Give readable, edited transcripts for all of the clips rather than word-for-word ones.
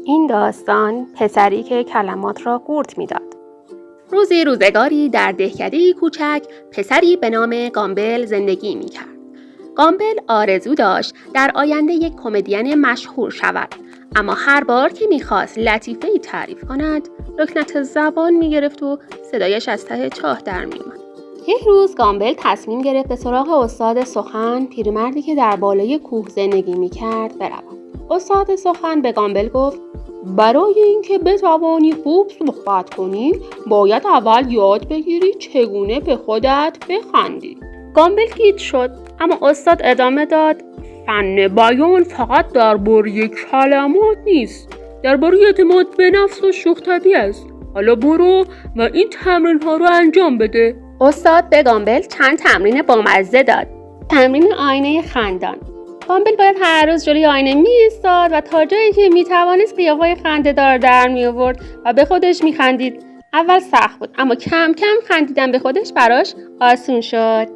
این داستان پسری که کلمات را قورت می‌داد. روزی روزگاری در دهکده‌ای کوچک پسری به نام گامبل زندگی می‌کرد. گامبل آرزو داشت در آینده یک کمدین مشهور شود، اما هر بار که می‌خواست لطیفه‌ای تعریف کند، لکنت زبان می‌گرفت و صدایش از ته چاه در می‌آمد. یک روز گامبل تصمیم گرفت به سراغ استاد سخن، پیرمردی که در بالای کوه زندگی می‌کرد، برود. استاد سخن به گامبل گفت: برای اینکه بتوانی خوب صحبت کنی، باید اول یاد بگیری چگونه به خودت بخندی. گامبل گیج شد، اما استاد ادامه داد: فن بیان فقط درباره کلمات نیست، درباره اعتماد به نفس و شوخ طبعی است. حالا برو و این تمرین ها رو انجام بده. استاد به گامبل چند تمرین بامزه داد. تمرین آینه خندان. گامبل باید هر روز جلوی آینه می‌ایستاد و تا جایی که می‌توانست قیافه‌های خنده‌دار در می‌آورد و به خودش می‌خندید. اول سخت بود، اما کم کم خندیدن به خودش براش آسون شد.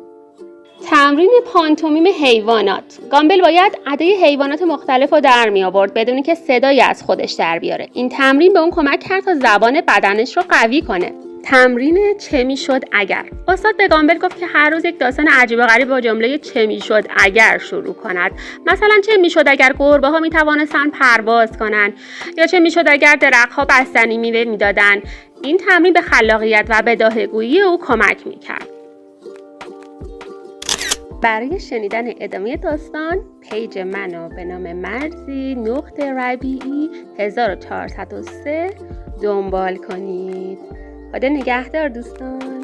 تمرین پانتومیم حیوانات. گامبل باید ادای حیوانات مختلف رو در می‌آورد بدون اینکه صدایی از خودش در بیاره. این تمرین به اون کمک کرد تا زبان بدنش رو قوی کنه. تمرین چه میشد اگر. استاد به گامبل گفت که هر روز یک داستان عجیب و غریب با جمله چه میشد اگر شروع کند. مثلا چه میشد اگر گربه ها میتوانستند پرواز کنند، یا چه میشد اگر درختها بستنی میوه میدادند. این تمرین به خلاقیت و بداهه‌گویی او کمک میکرد. برای شنیدن ادامه داستان پیج منو به نام مرزی نقطه ربیعی 1403 دنبال کنید. خدا نگهدار دوستان.